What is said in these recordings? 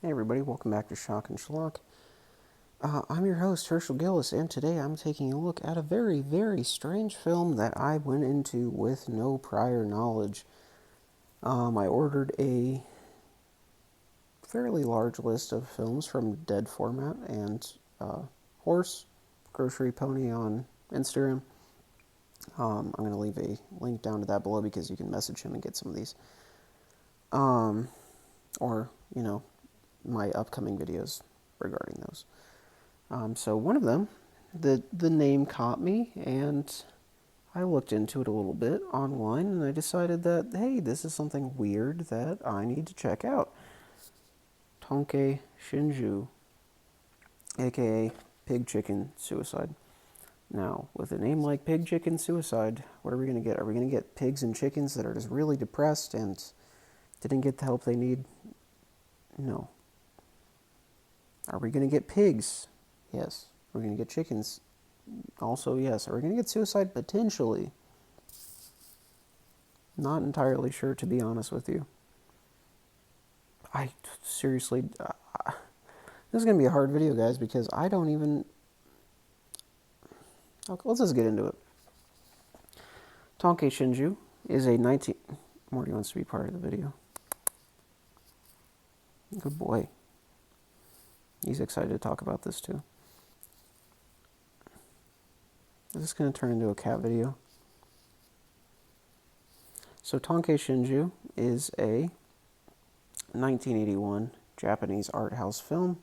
Hey everybody, welcome back to Shock and Schlock. I'm your host, Herschel Gillis, and today I'm taking a look at a very, very strange film that I went into with no prior knowledge. I ordered a fairly large list of films from Dead Format and Horse, Grocery Pony on Instagram. I'm going to leave a link down to that below because you can message him and get some of these. Um, or, my upcoming videos regarding those. So one of them, the name caught me, and I looked into it a little bit online, and I decided that hey, this is something weird that I need to check out. Tonkei Shinju, aka Pig Chicken Suicide. Now, with a name like Pig Chicken Suicide, what are we gonna get? Are we gonna get pigs and chickens that are just really depressed and didn't get the help they need? No. Are we gonna get pigs? Yes. Are we gonna get chickens? Also, yes. Are we going to get suicide? Potentially. Not entirely sure, to be honest with you. I seriously. This is going to be a hard video, guys, because I don't even. Okay, let's just get into it. Tonkei Shinju is a 19. Morty wants to be part of the video. Good boy. He's excited to talk about this too. Is this going to turn into a cat video? So Tonkei Shinju is a 1981 Japanese art house film,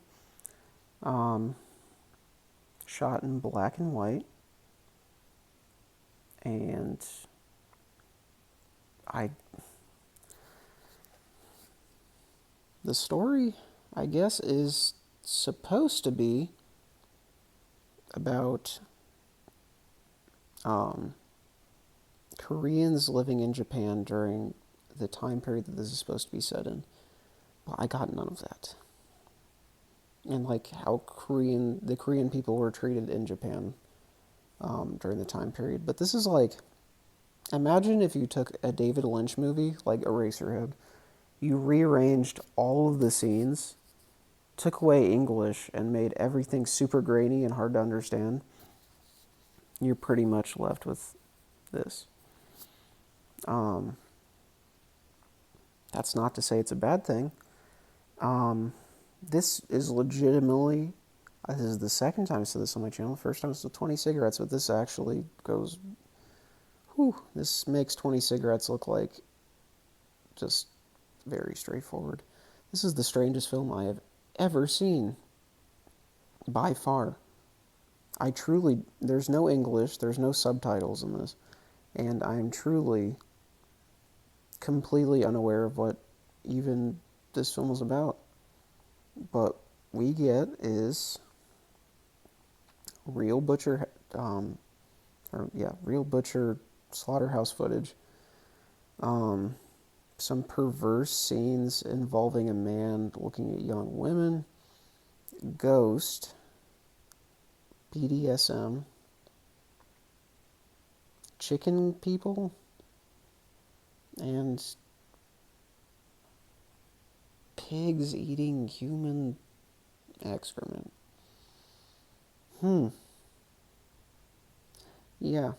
shot in black and white, and the story, I guess, is supposed to be about Koreans living in Japan during the time period that this is supposed to be set in. But I got none of that. And like how the Korean people were treated in Japan during the time period. But this is like, imagine if you took a David Lynch movie like Eraserhead, you rearranged all of the scenes, took away English, and made everything super grainy and hard to understand. You're pretty much left with this. That's not to say it's a bad thing. This is legitimately, this is the second time I said this on my channel. The first time was the 20 cigarettes, but this actually goes, this makes 20 cigarettes look like just very straightforward. This is the strangest film I have ever seen, by far. There's no English, there's no subtitles in this, and I am truly completely unaware of what even this film is about. But we get is real butcher, real butcher slaughterhouse footage. Some perverse scenes involving a man looking at young women, ghost, BDSM, chicken people, and pigs eating human excrement. Yeah.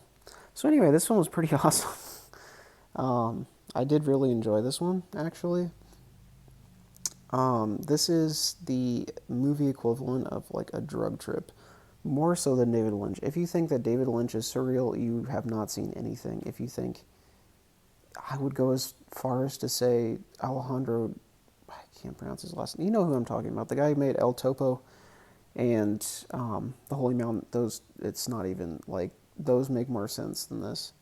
So anyway, this one was pretty awesome. I did really enjoy this one, actually. This is the movie equivalent of like a drug trip, more so than David Lynch. If you think that David Lynch is surreal, you have not seen anything. If you think, I would go as far as to say Alejandro, I can't pronounce his last name. You know who I'm talking about. The guy who made El Topo and The Holy Mountain. Those, it's not even like, those make more sense than this.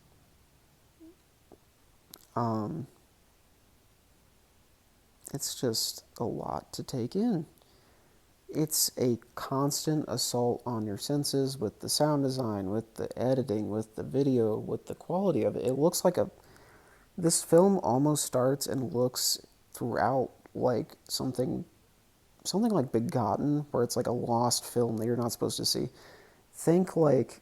It's just a lot to take in. It's a constant assault on your senses with the sound design, with the editing, with the video, with the quality of it. It looks like this film almost starts and looks throughout like something like Begotten, where it's like a lost film that you're not supposed to see. Think like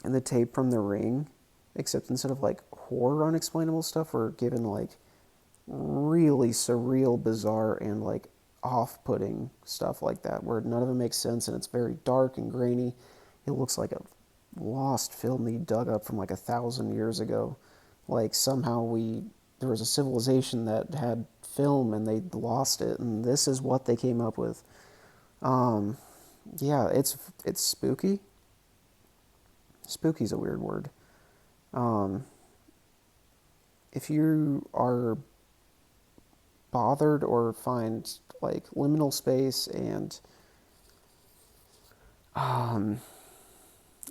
in the tape from The Ring, except instead of like horror unexplainable stuff, we're given like really surreal, bizarre, and like off-putting stuff like that, where none of it makes sense and it's very dark and grainy. It looks like a lost film they dug up from like 1,000 years ago. Like somehow there was a civilization that had film and they lost it, and this is what they came up with. Um, yeah, it's spooky. Spooky's a weird word. Um, if you are bothered or find like liminal space and um,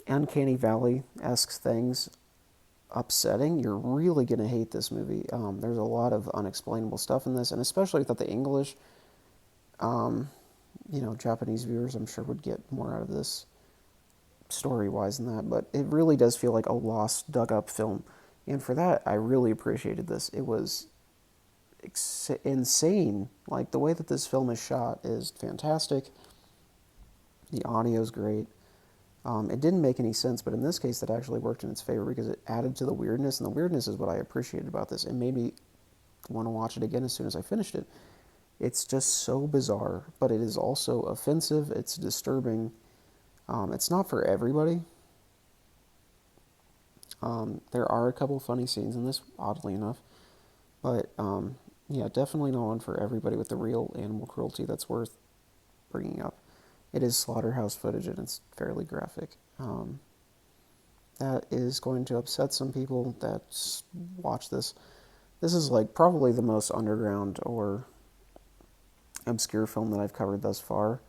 uncanny valley-esque things upsetting, you're really gonna hate this movie. There's a lot of unexplainable stuff in this, and especially without the English. Um, Japanese viewers, I'm sure, would get more out of this story-wise than that. But it really does feel like a lost, dug-up film, and for that, I really appreciated this. It was insane. Like the way that this film is shot is fantastic. The audio is great. It didn't make any sense, but in this case, that actually worked in its favor because it added to the weirdness, and the weirdness is what I appreciated about this. It made me want to watch it again as soon as I finished it. It's just so bizarre, but it is also offensive. It's disturbing. It's not for everybody. There are a couple funny scenes in this, oddly enough, but yeah, definitely not one for everybody with the real animal cruelty that's worth bringing up. It is slaughterhouse footage and it's fairly graphic. That is going to upset some people that watch this. This is like probably the most underground or obscure film that I've covered thus far.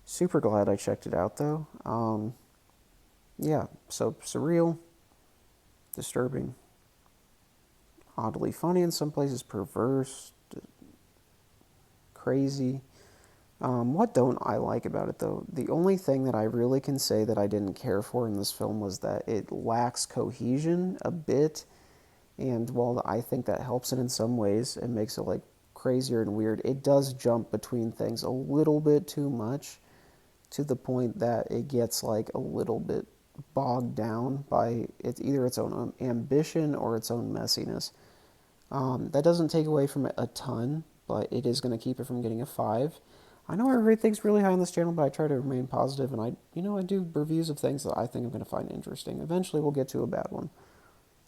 Super glad I checked it out though. Yeah, so surreal, disturbing, oddly funny in some places, perverse, crazy. What don't I like about it, though? The only thing that I really can say that I didn't care for in this film was that it lacks cohesion a bit. And while I think that helps it in some ways, it makes it like crazier and weird. It does jump between things a little bit too much to the point that it gets like a little bit bogged down by either its own ambition or its own messiness. That doesn't take away from it a ton, but it is going to keep it from getting a 5. I know I rate things really high on this channel, but I try to remain positive, and I do reviews of things that I think I'm going to find interesting. Eventually, we'll get to a bad one.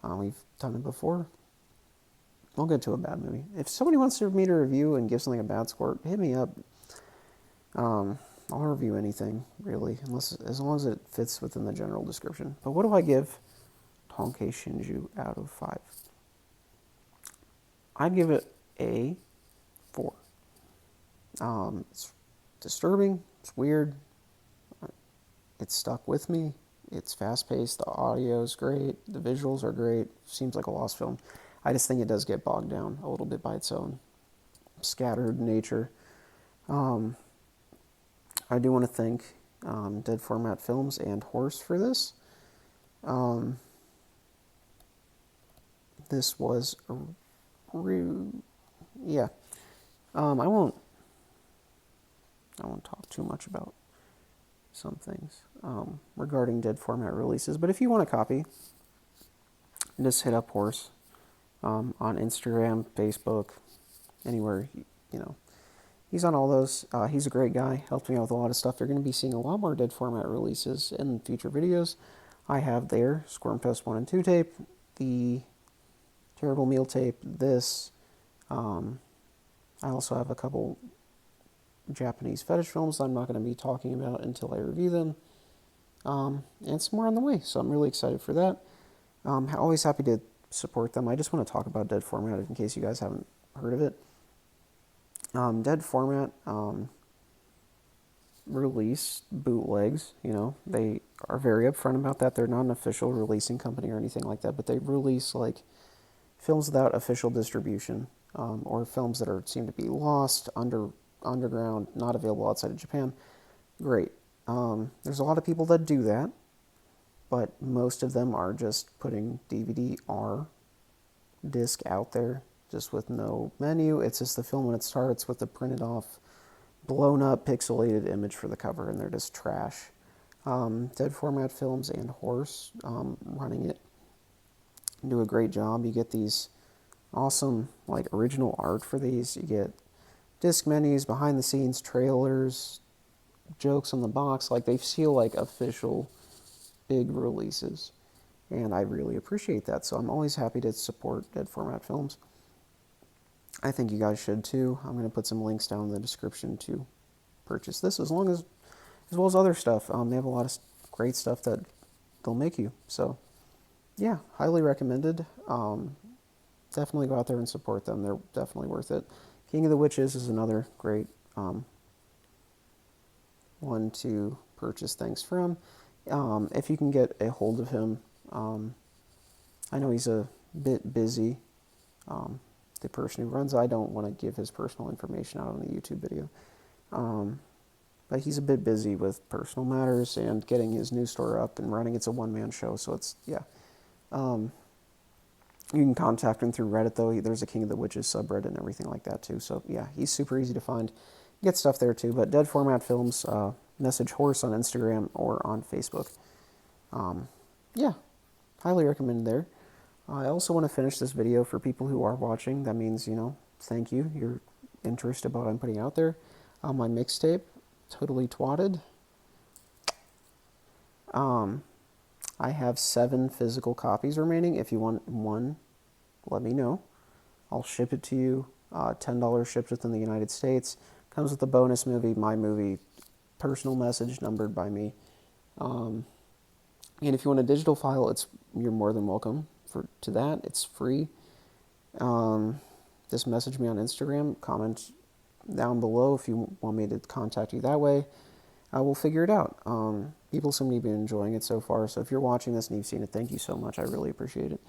We've done it before. We'll get to a bad movie. If somebody wants me to review and give something a bad score, hit me up. I'll review anything, really, as long as it fits within the general description. But what do I give Tonkei Shinju out of 5? I'd give it a 4. It's disturbing. It's weird. It's stuck with me. It's fast-paced. The audio is great. The visuals are great. Seems like a lost film. I just think it does get bogged down a little bit by its own scattered nature. I do want to thank Dead Format Films and Horse for this. This was yeah. I won't talk too much about some things regarding dead format releases, but if you want a copy, just hit up Horse on Instagram, Facebook, anywhere. He's on all those. He's a great guy, helped me out with a lot of stuff. You're going to be seeing a lot more dead format releases in future videos. I have there Squirm Fest 1 and 2 tape, the Terrible Meal tape, this. I also have a couple Japanese fetish films that I'm not going to be talking about until I review them. And some more on the way, so I'm really excited for that. Always happy to support them. I just want to talk about Dead Format in case you guys haven't heard of it. Dead Format release bootlegs. They are very upfront about that. They're not an official releasing company or anything like that, but they release like films without official distribution, or films that seem to be lost, underground, not available outside of Japan. Great. There's a lot of people that do that, but most of them are just putting DVD-R disc out there, just with no menu. It's just the film when it starts with the printed off, blown up, pixelated image for the cover, and they're just trash. Dead Format Films and Horse running it do a great job. You get these awesome, like, original art for these. You get disc menus, behind the scenes trailers, jokes on the box. Like, they feel like official big releases. And I really appreciate that. So I'm always happy to support Dead Format Films. I think you guys should too. I'm going to put some links down in the description to purchase this, as well as other stuff. They have a lot of great stuff that they'll make you. So yeah, highly recommended. Definitely go out there and support them. They're definitely worth it. King of the Witches is another great one to purchase things from. If you can get a hold of him, I know he's a bit busy. The person who runs, I don't want to give his personal information out on a YouTube video. But he's a bit busy with personal matters and getting his new store up and running. It's a one-man show, so it's, yeah. You can contact him through Reddit, though. There's a King of the Witches subreddit and everything like that, too. So, yeah, he's super easy to find. Get stuff there, too. But Dead Format Films, message Horse on Instagram or on Facebook. Yeah, highly recommend there. I also want to finish this video for people who are watching. That means, thank you. Your interest about what I'm putting out there. My mixtape, Totally Twatted. I have 7 physical copies remaining. If you want one, let me know. I'll ship it to you. $10 shipped within the United States. Comes with a bonus movie, my movie, personal message numbered by me. And if you want a digital file, you're more than welcome to that. It's free. Just message me on Instagram. Comment down below if you want me to contact you that way. We'll figure it out. People seem to be enjoying it so far, so if you're watching this and you've seen it, thank you so much. I really appreciate it.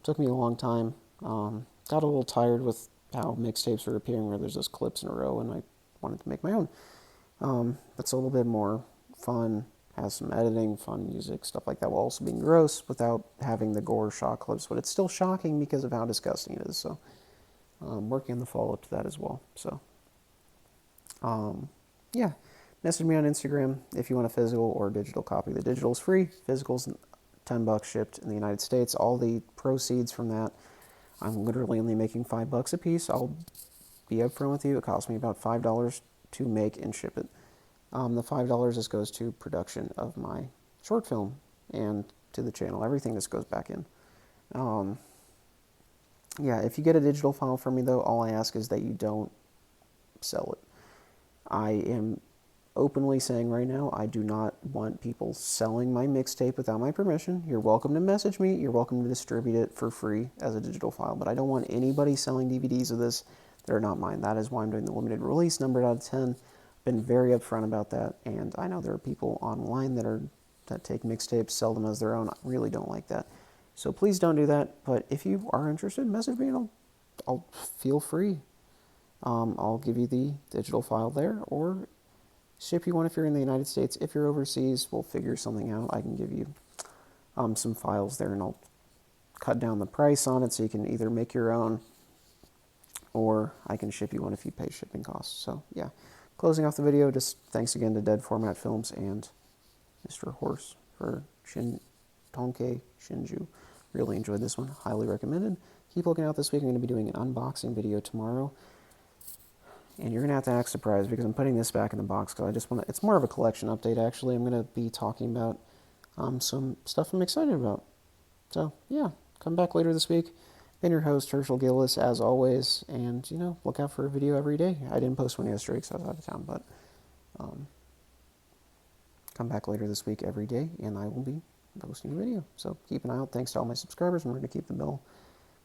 Took me a long time. Got a little tired with how mixtapes are appearing where there's just clips in a row, and I wanted to make my own. That's a little bit more fun, has some editing, fun music, stuff like that, while also being gross without having the gore shock clips, but it's still shocking because of how disgusting it is, so working on the follow-up to that as well. So, yeah. Message me on Instagram if you want a physical or digital copy. The digital is free. Physical's $10 shipped in the United States. All the proceeds from that, I'm literally only making $5 a piece. I'll be upfront with you. It cost me about $5 to make and ship it. The $5 just goes to production of my short film and to the channel. Everything just goes back in. Yeah, if you get a digital file from me, though, all I ask is that you don't sell it. I am openly saying right now, I do not want people selling my mixtape without my permission. You're welcome to message me. You're welcome to distribute it for free as a digital file, but I don't want anybody selling DVDs of this that are not mine. That is why I'm doing the limited release, numbered out of 10. Been very upfront about that, and I know there are people online that take mixtapes, sell them as their own. I really don't like that. So please don't do that, but if you are interested, message me and I'll feel free. I'll give you the digital file there, or ship you one if you're in the United States. If you're overseas, we'll figure something out. I can give you some files there, and I'll cut down the price on it so you can either make your own, or I can ship you one if you pay shipping costs. So, yeah. Closing off the video, just thanks again to Dead Format Films and Mr. Horse for Tonkei Shinju. Really enjoyed this one. Highly recommended. Keep looking out this week. I'm going to be doing an unboxing video tomorrow. And you're going to have to act surprised because I'm putting this back in the box because I just want to, it's more of a collection update actually. I'm going to be talking about some stuff I'm excited about. So, yeah, come back later this week. Been your host, Herschel Gillis, as always, and, look out for a video every day. I didn't post one yesterday because I was out of town, but come back later this week every day, and I will be posting a video. So keep an eye out. Thanks to all my subscribers, and we're going to keep the bell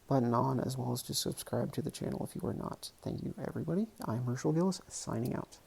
button on, as well as to subscribe to the channel if you are not. Thank you, everybody. I'm Herschel Gillis, signing out.